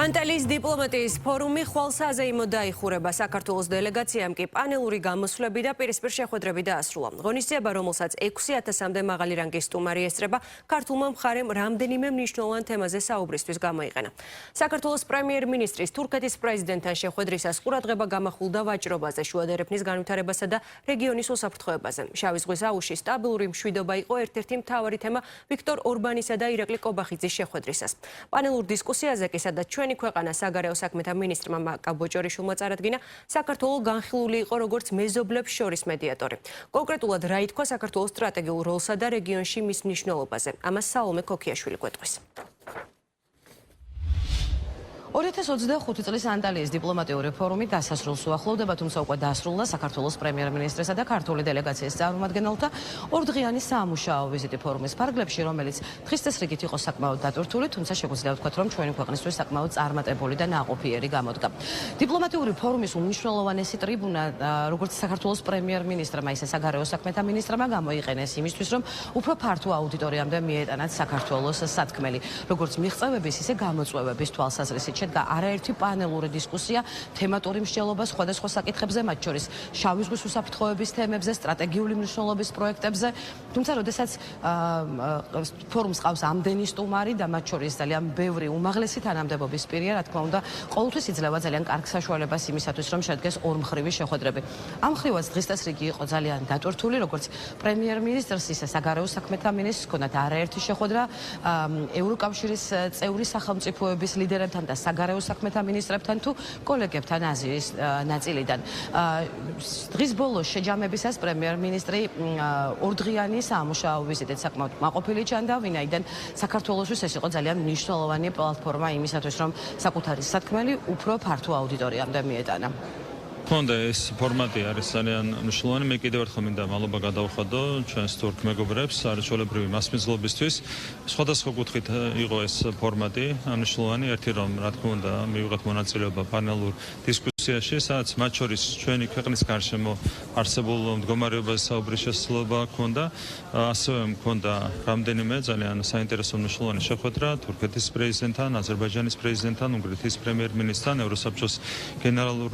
ანტალიის დიპლომატიის ფორუმი ხვალსაზეიმო დაიხურება. საქართველოს დელეგაციამ კი პანელური გამოსვლები და პირისპირ შეხვედრები დაასრულა. ღონისძიება, რომელსაც 6000-მდე მაღალი რანგის სტუმარი ესწრება, ქართულმა მხარემ რამდენიმე მნიშვნელოვან თემაზე საუბრისთვის გამოიყენა. საქართველოს პრემიერ-მინისტრის თურქეთის პრეზიდენტთან შეხვედრისას ყურადღება გამახვილდა ვაჭრობაზე, შუადერეფნის განვითარებასა და რეგიონის უსაფრთხოებაზე. შავი ზღვის აუზში სტაბილური მშვიდობა იყო ერთ-ერთი მთავარი თემა ვიქტორ ორბანისა და ირაკლი კობახიძის შეხვედრისას. პანელურ დისკუსიაზე კი სადაც ჩვენი ქვეყანა საგარეო საქმეთა მინისტრმა მაკა ბოჭორიშვილმა წარადგინა, საქართველო განხილული იყო როგორც მეზობლებს შორის მედიატორი. კონკრეტულად რა ითქვა საქართველოს სტრატეგიულ როლსა და რეგიონში მის მნიშვნელობაზე. ამას საომე ქოქიაშვილი გვეტყვის. 2025 წლის ანტალიის დიპლომატიური ფორუმი დასასრულს უახლოვდება, თუმცა უკვე დასრულდა საქართველოს პრემიერ-მინისტრისა და ქართული დელეგაციის წარმომადგენელთა ორდღიანი სამუშაო ვიზიტი ფორუმის ფარგლებში, რომელიც დღის წესრიგით იყო საკმაოდ დატვირთული, თუმცა შეგვიძლია ვთქვათ, რომ ჩვენი ქვეყნისთვის საკმაოდ წარმატებული და ნაყოფიერი გამოდგა. დიპლომატიური ფორუმის უმნიშვნელოვანესი ტრიბუნა, როგორც საქართველოს პრემიერ-მინისტრმა, ისე საგარეო საქმეთა მინისტრმა გამოიყენეს იმისთვის, რომ უფრო ფართო აუდიტორიამდე მიეტანათ საქართველოს სათქმელი, როგორც მიღწევების, ისე გამოწვევების თვალსაზრისით. შედგა არაერთი პანელური დისკუსია თემატური მსჯელობა სხვადასხვა საკითხებზე, მათ შორის შავი ზღვის უსაფრთხოების თემებზე, სტრატეგიული მნიშვნელობის პროექტებზე. თუმცა, როდესაც ფორუმს ყავს ამდენი სტუმარი და მათ შორის ძალიან ბევრი უმაღლესი თანამდებობის პირია, რა თქმა უნდა, ყოველთვის იძლევა ძალიან კარგ საშუალებას იმისათვის, რომ შედგეს ორმხრივი შეხვედრები. ამ მხრივაც დღის წესრიგი იყო ძალიან დატვირთული, როგორც პრემიერ-მინისტრს, ისე საგარეო საქმეთა მინისტრს ჰქონდათ არაერთი შეხვედრა ევროკავშირის წევრი სახელმწიფოების ლიდერებთან და საგარეო საქმეთა მინისტრებთან თუ კოლეგებთან აზიის ნაწილიდან. დღის ბოლოს შეჯამებისას პრემიერ-მინისტრი ორდღიანი სამუშაო ვიზიტით საკმაოდ მაყოფილი ჩანდა, ვინაიდან საქართველოსთვის ეს იყო ძალიან მნიშვნელოვანი პლატფორმა იმისათვის, რომ საკუთარი სათქმელი უფრო ფართო აუდიტორიამდე მიეტანა. Fonda ეს ფორმატი არის ძალიან მნიშვნელოვანი. მე კიდევ ერთხელ მინდა მადლობა გადავხადო ჩვენს თურქ მეგობრებს არაჩვეულებრივი მასპინძლობისთვის. სხვადასხვა კუთხით იყო ეს ფორმატი მნიშვნელოვანი. ერთი რომ რა თქმა უნდა მივიღეთ მონაწილეობა პანელურ დისკუსიაში, სადაც მათ შორის ჩვენი ქვეყნის გარშემო არსებულ მდგომარეობაზე საუბრის შესაძლებლობა ჰქონდა. ასევე მქონდა რამდენიმე ძალიან საინტერესო მნიშვნელოვანი შეხვედრა თურქეთის პრეზიდენტთან, აზერბაიჯანის პრეზიდენტთან, უნგრეთის პრემიერ-მინისტრთან, ევროსაბჭოს გენერალურ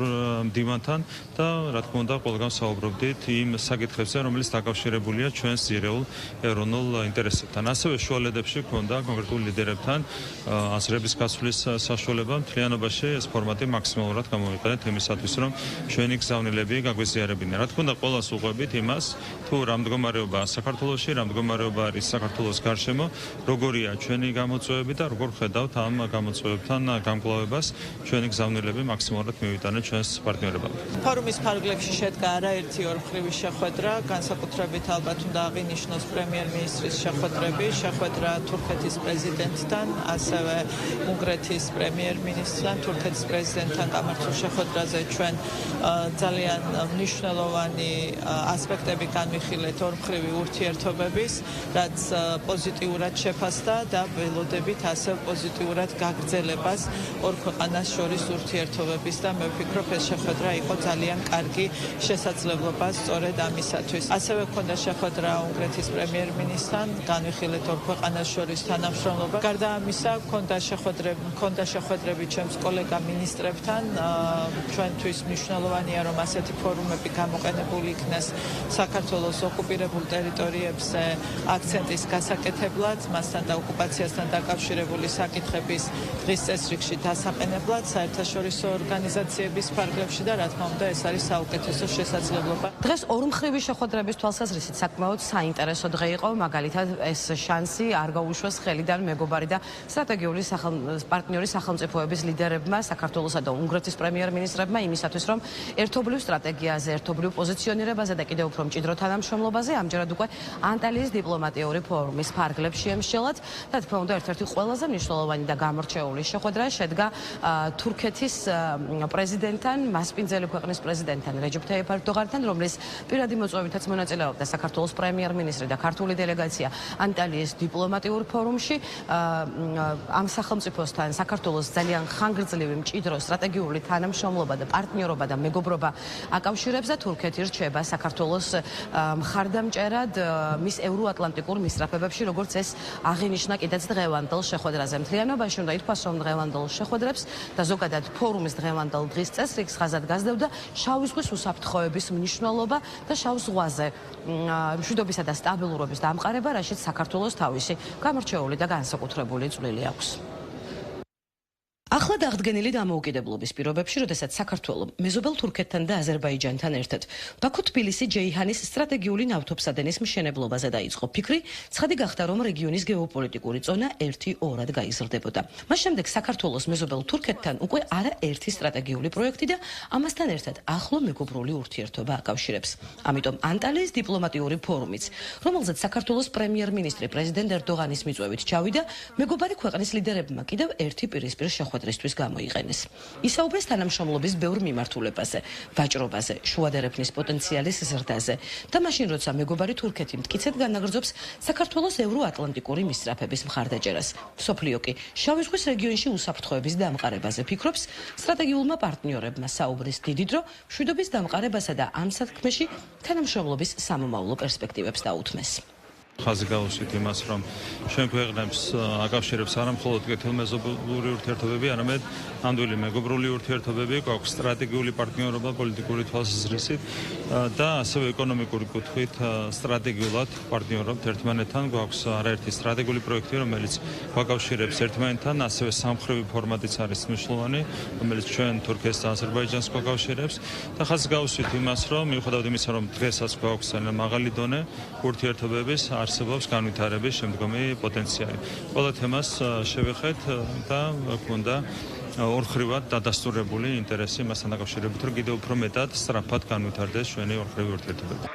მდივანთან და რა თქმა უნდა ყველგან საუბრობდით იმ საკითხებზე, რომელიც დაკავშირებულია ჩვენს ძირეულ ეროვნულ ინტერესებთან. ასევე შუალედებში ჰქონდა კონკრეტულ ლიდერებთან აზრების გაცვლის საშუალება. მთლიანობაში ეს ფორმატი მაქსიმალურად გამოვიყენეთ იმისათვის, რომ ჩვენი გზავნილები გაგვეზიარებინა. რა თქმა უნდა, ყველას უყვებით იმას, თუ რა მდგომარეობაა საქართველოში, რა მდგომარეობა არის საქართველოს გარშემო, როგორია ჩვენი გამოწვევები და როგორ ხედავთ ამ გამოწვევებთან გამკლავებას ჩვენი გზავნილები მაქსიმალურად მივიტანეთ ჩვენს პარტნიორებთან. ფორუმის ფარგლებში შედგა არაერთი ორმხრივი შეხვედრა, განსაკუთრებით ალბათ უნდა აღინიშნოს პრემიერ-მინისტრის შეხვედრა თურქეთის პრეზიდენტთან, ასევე უნგრეთის პრემიერ-მინისტრთან, თურქეთის პრეზიდენტთან გამართულ შეხვედრაზე ჩვენ ძალიან მნიშვნელოვანი ასპექტები განვიხილეთ ორმხრივი ურთიერთობების, რაც პოზიტიურად შეფასდა და ველოდებით ასე პოზიტიურად გაგრძელებას ორ ქვეყანას შორის ურთიერთობების და მე ვფიქრობ ეს შეხვედრა იყო ძალიან კარგი შესაძლებლობა სწორედ ამისათვის. ასევე ჰქონდა შეხვედრა უნგრეთის პრემიერ-მინისტრთან, განვიხილეთ ორ ქვეყანას შორის თანამშრომლობა. გარდა ამისა, ჰქონდა შეხვედრები ჩემს კოლეგა მინისტრებთან. ჩვენთვის მნიშვნელოვანია, რომ ასეთი ფორუმები გამოყენებული იქნეს საქართველოს ოკუპირებულ ტერიტორიებზე აქცენტის გასაკეთებლად, მასთან და ოკუპაციასთან დაკავშირებული საკითხების დღის წესრიგში დასაყენებლად, საერთაშორისო ორგანიზაციების ფარგლებში და რა თქმა უნდა ეს არის საუკეთესო შესაძლებლობა. დღეს ორმხრივი შეხვედრების თვალსაზრისით საკმაოდ საინტერესო დღე იყო, მაგალითად ეს შანსი არ გაუშვეს ხელიდან მეგობარი და სტრატეგიული პარტნიორი სახელმწიფოების ლიდერებმა, საქართველოსა და უნგრეთის პრემიერ-მინისტრებმა იმისათვის, რომ ერთობლივ სტრატეგიაზე, ერთობლივ პოზიციონირებაზე და კიდევ უფრო მჭიდრო თანამშრომლობაზე ამჯერად უკვე ანტალიის დიპლომატიური ფორუმის ფარგლებში ემსჯელათ. და თქმა უნდა ერთ-ერთი ყველაზე მნიშვნელოვანი და გამორჩეული შეხვედრა შედგა თურქეთის პრეზიდენტთან, მასპინძელი ძელი ქვეყნის პრეზიდენტთან რეჯეფ თაიფ ერდოღანთან, რომლის პირადი მოწვევითაც მონაწილეობდა საქართველოს პრემიერ-მინისტრი და ქართული დელეგაცია ანტალიის დიპლომატიურ ფორუმში. ამ სახელმწიფოსთან საქართველოს ძალიან ხანგრძლივი მჭიდრო სტრატეგიული თანამშრომლობა და პარტნიორობა და მეგობრობა აკავშირებს და თურქეთი რჩება საქართველოს მხარდამჭერად მის ევროატლანტიკურ მისწრაფებებში, როგორც ეს აღინიშნა კიდეც დღევანდელ შეხვედრაზე. მთლიანობაში უნდა ითქვას, რომ დღევანდელ შეხვედრებს და ზოგადად ფორუმის დღევანდელ დღის წესრიგს ხაზად გასდევდა შავი ზღვის უსაფრთხოების მნიშვნელობა და შავ ზღვაზე მშვიდობისა და სტაბილურობის დამყარება, რაშიც საქართველოს თავისი გამორჩეული და განსაკუთრებული წვლილი აქვს. Ახლად აღდგენილი დამოუკიდებლობის პირობებში, როდესაც საქართველო მეზობელ თურქეთთან და აზერბაიჯანთან ერთად ბაქო-თბილისი-ჯეიჰანის სტრატეგიული ნავთობსადენის მშენებლობაზე დაიწყო ფიქრი, ცხადი გახდა, რომ რეგიონის გეოპოლიტიკური ზონა 1-2-ად გაიზრდებოდა. მას შემდეგ საქართველოს მეზობელ თურქეთთან უკვე არაერთი სტრატეგიული პროექტი და ამასთან ერთად ახლო მეგობრული ურთიერთობა აკავშირებს. ამიტომ ანტალიის დიპლომატიური ფორუმიც, რომელზეც საქართველოს პრემიერ-მინისტრი პრეზიდენტ ერდოღანის მიწვევით ჩავიდა, მეგობარი ქვეყნის ლიდერებმა კიდევ ერთი პირისპირ შეხვედრისთვის გამოიყენეს. ისაუბრეს თანამშრომლობის ბევრ მიმართულებაზე, ვაჭრობაზე, შუადერეფნის პოტენციალის ზრდაზე და მაშინ, როცა მეგობარი თურქეთი მტკიცედ განაგრძობს საქართველოს ევროატლანტიკური მისწრაფების მხარდაჭერას. მსოფლიო კი შავი ზღვის რეგიონში უსაფრთხოების დამყარებაზე ფიქრობს, სტრატეგიულმა პარტნიორებმა საუბრის დიდი დრო მშვიდობის დამყარებასა და ამ საქმეში თანამშრომლობის სამომავლო პერსპექტივებს დაუთმეს. ხაზი გავუსვით იმას, რომ ჩვენ ქვეყნებს აკავშირებს არა მხოლოდ კეთილმეზობლური ურთიერთობები, არამედ ნამდვილი მეგობრული ურთიერთობები, გვაქვს სტრატეგიული პარტნიორობა პოლიტიკური თვალსაზრისით და ასევე ეკონომიკური კუთხით სტრატეგიულად პარტნიორობთ ერთმანეთთან. გვაქვს არაერთი სტრატეგიული პროექტი, რომელიც გვაკავშირებს ერთმანეთთან, ასევე სამხრივი ფორმატიც არის მნიშვნელოვანი, რომელიც ჩვენ თურქეთს და აზერბაიჯანს გვაკავშირებს და ხაზი გავუსვით იმას, რომ მიუხედავად იმისა, რომ დღესაც გვაქვს მაღალი დონე ურთიერთობების არსებობს განვითარების შემდგომი პოტენციალი. ყველა თემას შევეხეთ და გვქონდა ორხრივად დადასტურებული ინტერესი მასთან დაკავშირებით, რომ კიდევ უფრო მეტად სწრაფად განვითარდეს ჩვენი ორხრივი ურთიერთობები.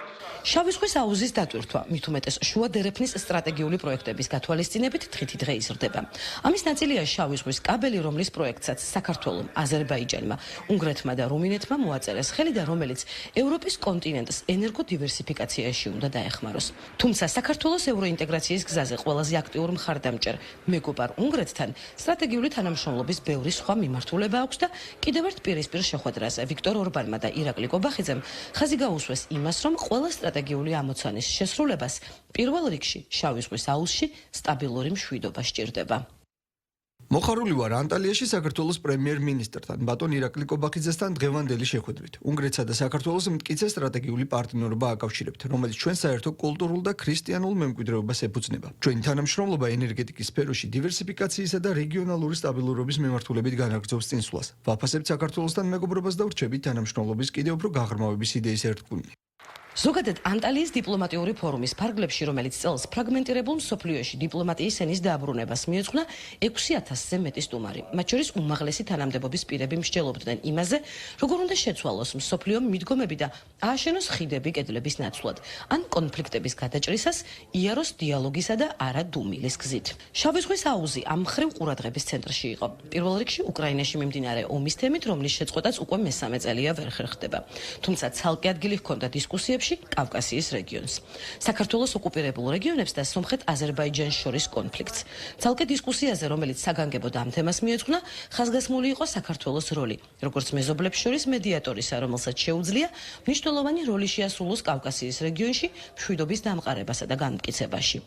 შავი ზღვის აუზის დატვირთვა, მით უმეტეს შუადერეფნის სტრატეგიული პროექტების გათვალისწინებით დღითი დღე იზრდება. ამის ნაწილია შავი ზღვის კაბელი, რომლის პროექტსაც საქართველომ, აზერბაიჯანმა, უნგრეთმა და რუმინეთმა მოაწერეს ხელი და რომელიც ევროპის კონტინენტს ენერგოდივერსიფიკაციაში უნდა დაეხმაროს. თუმცა საქართველოს ევროინტეგრაციის გზაზე ყველაზე აქტიურ მხარდამჭერ მეგობარ უნგრეთთან სტრატეგიული თანამშრომლობის ბევრი სხვა მიმართულება აქვს და კიდევ ერთ პირისპირ შეხვედრაზე ვიქტორ ორბანმა და ირაკლი კობახიძემ ხაზი გაუსვეს იმას, რომ ყველა სტრატეგიული ამოცანის შესრულებას პირველ რიგში შავი ზღვის აუზში სტაბილური მშვიდობა სჭირდება. მოხარული ვარ ანტალიაში საქართველოს პრემიერ-მინისტრთან ბატონ ირაკლი კობახიძესთან დღევანდელი შეხვედრით. უნგრეთსა და საქართველოს მტკიცე სტრატეგიული პარტნიორობა აკავშირებთ, რომელიც ჩვენ საერთო კულტურულ და ქრისტიანულ მემკვიდრეობას ეფუძნება. ჩვენი თანამშრომლობა ენერგეტიკის სფეროში დივერსიფიკაციისა და რეგიონალური სტაბილურობის მიმართულებით განაგრძობს წინსვლას. ვაფასებთ საქართველოსთან მეგობრობას და ვრჩებით თანამშრომლობის კიდევ უფრო გაღრმავების იდეის ერთგულნი. ზოგადად ანტალიის დიპლომატიური ფორუმის ფარგლებში, რომელიც წელს ფრაგმენტირებულ მსოფლიოში დიპლომატიის ენის დააბრუნებას მიეძღვნა 6000-ზე მეტი სტუმარი. მათ შორის უმაღლესი თანამდებობის პირები მსჯელობდნენ იმაზე, როგორ უნდა შეცვალოს მსოფლიო მიდგომები და ააშენოს ხიდები კედლების ნაცვლად, ან კონფლიქტების გადაჭრისას იაროს დიალოგისა და არა დუმილის გზით. შავი ზღვის აუზი ამ მხრივ ყურადღების ცენტრში იყო. პირველ რიგში უკრაინაში მიმდინარე ომის თემით, რომლის შეწყვეტაც უკვე მესამე წელია ვერ ხერხდება. თუმცა ცალკე ადგილი ჰქონდა დისკუსიებში კავკასიის რეგიონს, საქართველოს ოკუპირებულ რეგიონებს და სომხეთ-აზერბაიჯანს შორის კონფლიქტს. ცალკე დისკუსიაზე, რომელიც საგანგებოდ ამ თემას მიეძღვნა, ხაზგასმული იყო საქართველოს როლი, როგორც მეზობლებს შორის მედიატორისა, რომელსაც შეუძლია მნიშვნელოვანი როლი შეასრულოს კავკასიის რეგიონში მშვიდობის დამყარებასა და განმტკიცებაში.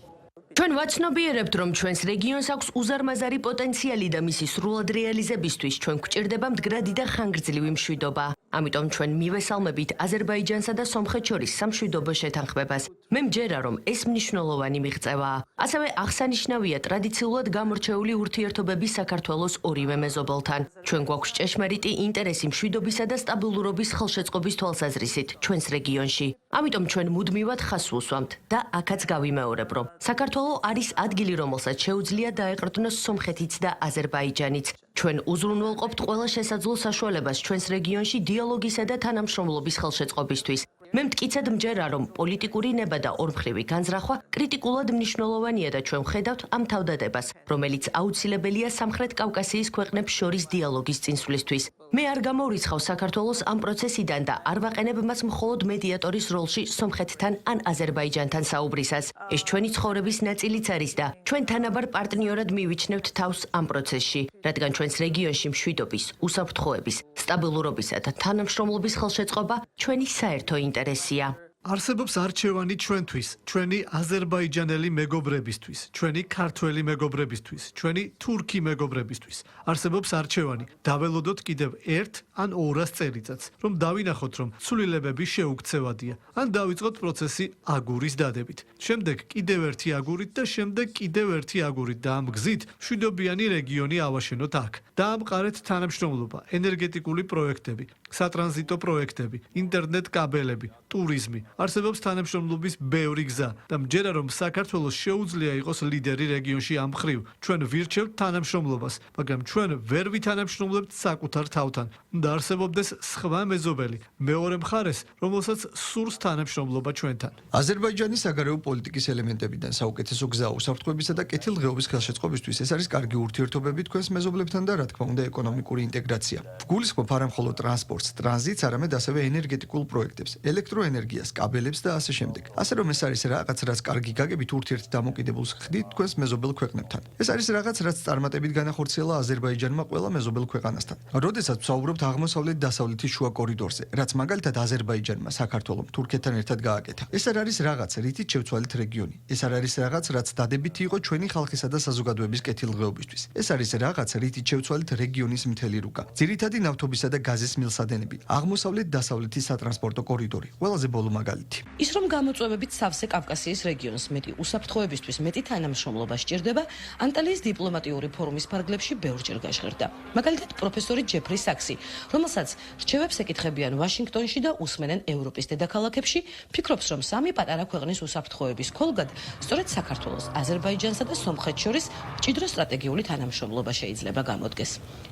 ჩვენ ვაცნობიერებთ, რომ ჩვენს რეგიონს აქვს უზარმაზარი პოტენციალი და მისი სრულად რეალიზებისთვის ჩვენ გვჭირდება მდგრადი და ხანგრძლივი მშვიდობა. ამიტომ ჩვენ მივესალმებით აზერბაიჯანსა და სომხეთს შორის სამშვიდობო შეთანხმებას. მე მჯერა, რომ ეს მნიშვნელოვანი მიღწევაა. ასევე აღსანიშნავია ტრადიციულად გამორჩეული ურთიერთობები საქართველოს ორივე მეზობელთან. ჩვენ გვაქვს ჭეშმარიტი ინტერესი მშვიდობისა და სტაბილურობის ხელშეწყობის თვალსაზრისით ჩვენს რეგიონში. ამიტომ ჩვენ მუდმივად ხაზს ვუსვამთ და აქაც გავიმეორებ, რომ საქართველო არის ადგილი, რომელსაც შეუძლია დაეყრდნოს სომხეთიც და აზერბაიჯანიც. ჩვენ უზრუნველყოფთ ყველა შესაძლო საშუალებას ჩვენს რეგიონში დიალოგისა და თანამშრომლობის ხელშეწყობისთვის. მე მტკიცედ მჯერა, რომ პოლიტიკური ნება და ორმხრივი განზრახვა კრიტიკულად მნიშვნელოვანია და ჩვენ ვხედავთ ამ თავდადებას, რომელიც აუცილებელია სამხრეთ კავკასიის ქვეყნებს შორის დიალოგის წინსვლისთვის. მე არ გამორიცხავ საქართველოს ამ პროცესიდან და არ ვაყენებ მას მხოლოდ მედიატორის როლში სომხეთთან ან აზერბაიჯანთან საუბრისას. ეს ჩვენი ცხოვრების ნაწილიც არის და ჩვენ თანაბარ პარტნიორად მივიჩნევთ თავს ამ პროცესში, რადგან ჩვენს რეგიონში მშვიდობის, უსაფრთხოების, სტაბილურობისა და თანამშრომლობის ხელშეწყობა ჩვენი საერთო ინტერესია. არსებობს არჩევანი ჩვენთვის, ჩვენი აზერბაიჯანელი მეგობრებისთვის, ჩვენი ქართველი მეგობრებისთვის, ჩვენი თურქი მეგობრებისთვის. არსებობს არჩევანი, დაველოდოთ კიდევ 1 ან 200 წელიწადს, რომ დავინახოთ, რომ ცვლილებები შეუქცევადია, ან დავიწყოთ პროცესი აგურის დადებით. შემდეგ კიდევ ერთი აგურით და შემდეგ კიდევ ერთი აგურით და ამ გზით მშვიდობიანი რეგიონი ავაშენოთ აქ. დაამყარეთ თანამშრომლობა, ენერგეტიკული პროექტები, სატრანზიტო პროექტები, ინტერნეტ კაბელები, ტურიზმი. არსებობს თანამშრომლობის ბევრი გზა და მჯერა რომ საქართველოს შეუძლია იყოს ლიდერი რეგიონში ამ მხრივ. ჩვენ ვირჩევთ თანამშრომლობას, მაგრამ ჩვენ ვერ ვითანამშრომლებთ საკუთარ თავთან. და არსებობდეს სხვა მეზობელი, მეორე მხარეს, რომელსაც სურს თანამშრომლობა ჩვენთან. აზერბაიჯანის საგარეო პოლიტიკის ელემენტებიდან საუკეთესო გზა უსაფრთხოებისა და კეთილდღეობის ხელშეწყობისთვის ეს არის კარგი ურთიერთობები თქვენს მეზობლებთან და რა თქმა უნდა ეკონომიკური ინტეგრაცია. ვგულისხმობ არა მხოლოდ ტრანსპორტს, ტრანზიტს, არამედ ასევე ენერგეტიკულ პროექტებს, ელექტროენერგიას, კაბელებს და ასე შემდეგ. ასე რომ ეს არის რაღაც, რაც კარგი გაგებით ურთიერთდამოკიდებულს ხდით თქვენს მეზობელ ქვეყნებთან. ეს არის რაღაც, რაც წარმატებით განახორციელა აზერბაიჯანმა ყველა მეზობელ ქვეყანასთან. როდესაც ვსაუბრობთ აღმოსავლეთ-დასავლეთის შუა კორიდორზე, რაც მაგალითად აზერბაიჯანმა, საქართველომ, თურქეთთან ერთად გააკეთა. ეს არ არის რაღაც, რითიც შევცვალეთ რეგიონი. ეს არ არის რაღაც, რაც დადებითი იყო ჩვენი ხალხისა და საზოგადოების კეთილდღეობისთვის. ეს არის რაღაც, რითიც შევცვალეთ რეგიონის მთელი რუკა. ძირითადი ნავთობისა და გაზის მილსადენები, აღმოსავლეთ-დასავლეთის სატრანსპორტო კორიდორი, ყველაზე ბოლო მაგალითი. ის რომ გამოწვევებით სავსე კავკასიის რეგიონს მეტი უსაფრთხოებისთვის მეტი თანამშრომლობა სჭირდება, ანტალიის დიპლომატიური ფორუმის ფარგლებში ბევრჯერ გაჟღერდა. მაგალითად, პროფესორი ჯეფრი საქსი, რომელსაც რჩევებს ეკითხებიან ვაშინგტონში და უსმენენ ევროპის დედაქალაქებში, ფიქრობს, რომ სამი პატარა ქვეყნის უსაფრთხოების ქოლგად სწორედ საქართველოს, აზერბაიჯანსა და სომხეთს შორის მჭიდრო სტრატეგიული თანამშრომლობა შეიძლება გამოდგეს.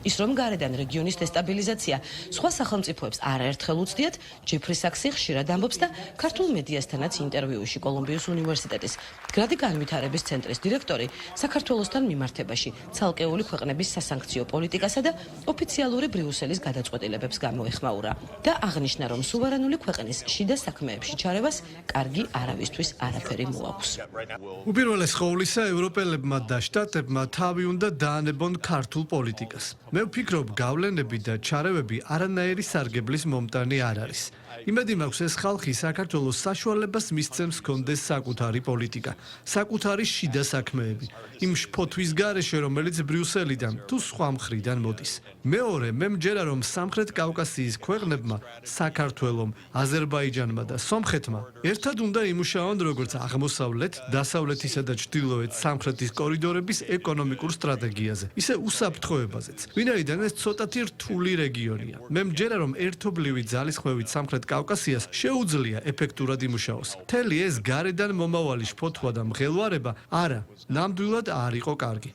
ის რომ გარედან რეგიონის დესტაბილიზაცია სხვა სახელმწიფოებს არაერთხელ უცდიათ, ჯეფრი საქსი ხშირად ამბობს და ქართულ მედიასთანაც ინტერვიუში კოლუმბიის უნივერსიტეტის გრადი განვითარების ცენტრის დირექტორი საქართველოსთან მიმართებაში ცალკეული ქვეყნების სასანქციო პოლიტიკასა და ოფიციალური ბრიუსელის გადაწყვეტილებებს გამოეხმაურა და აღნიშნა, რომ სუვერენული ქვეყნის შიდა საქმეებში ჩარევას კარგი არავისთვის არაფერი მოაქვს. უპირველეს ყოვლისა, ევროპელებმა და შტატებმა თავი უნდა დაანებონ ქართულ პოლიტიკას. მე ვფიქრობ, გავლენები და ჩარევები არანაირი სარგებლის მომტანი არ არის. იმედი მაქვს, ეს ხალხი საქართველოს საშუალებას მისცემს კონდეს საკუთარი პოლიტიკა, საკუთარი შიდა საქმეები, იმ შფოთვის გარეშე, რომელიც ბრიუსელიდან თუ სხვა მხრიდან მოდის. მეორე, მე მჯერა, რომ სამხრეთ კავკასიის ქვეყნებმა, საქართველომ, აზერბაიჯანმა და სომხეთმა ერთად უნდა იმუშაონ როგორც აღმოსავლეთ, დასავლეთისა და ჩრდილოეთ სამხრეთის კორიდორების ეკონომიკურ სტრატეგიაზე, ისე უსაფრთხოებაზეც. ვინაიდან ეს ცოტათი რთული რეგიონია. მე მჯერა, რომ ერთობლივი ძალისხმევით სამხრეთ კავკასიას შეუძლია ეფექტურად იმუშაოს. მთელი ეს გარედან მომავალი შფოთვა და მღელვარება არა, ნამდვილად არ იყო კარგი.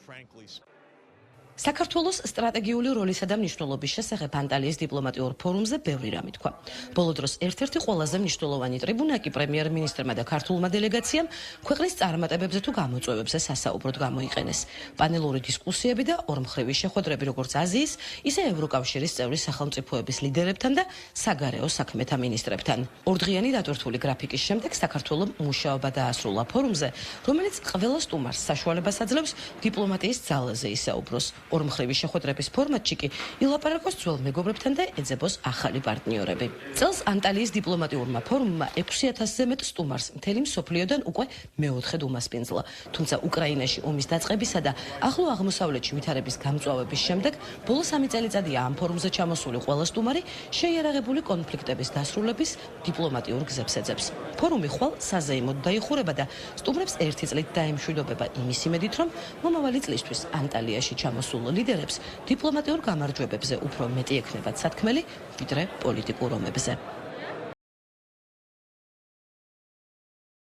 საქართველოს სტრატეგიული როლისა და მნიშვნელობის შესახებ ანტალიის დიპლომატიურ ფორუმზე ბევრი რამე თქვა. ბოლო დროს ერთ-ერთი ყველაზე მნიშვნელოვანი ტრიბუნა კი პრემიერ-მინისტრმა და ქართულმა დელეგაციამ ქვეყნის წარმატებებზე თუ გამოწვევებზე სასაუბროდ გამოიყენეს. პანელური დისკუსიები და ორმხრივი შეხვედრები როგორც აზიის, ისე ევროკავშირის წევრი სახელმწიფოების ლიდერებთან და საგარეო საქმეთა მინისტრებთან. ორდღიანი დატვირთული გრაფიკის შემდეგ საქართველოს მუშაობა დაასრულა ფორუმზე, რომელიც ყველა სტუმარს საშუალებას აძლევს დიპლომატიის ძალაზე ისაუბროს. ორმხრივი შეხვედრების ფორმატში კი ილაპარაკოს ძველ მეგობრებთან და ეძებოს ახალი პარტნიორები. წელს ანტალიის დიპლომატიურმა ფორუმმა 6000-ზე მეტ სტუმარს მთელი მსოფლიოდან უკვე მეოთხედ უმასპინძლა. თუმცა უკრაინაში ომის დაწყებისა და ახლო აღმოსავლეთში ვითარების გამწვავების შემდეგ ბოლო 3 წელიწადია ამ ფორუმზე ჩამოსული ყველა სტუმარი შეიარაღებული კონფლიქტების დასრულების დიპლომატიურ გზებს ეძებს. ფორუმი ხვალ საზეიმოდ დაიხურება და სტუმრებს ერთი წლით დაემშვიდობება იმის იმედით, რომ მომავალი წლისთვის ანტალიაში ჩამოსულ ლიდერებს დიპლომატიურ გამარჯვებებზე უფრო მეტი ექნებათ სათქმელი, ვიდრე პოლიტიკურ ომებზე.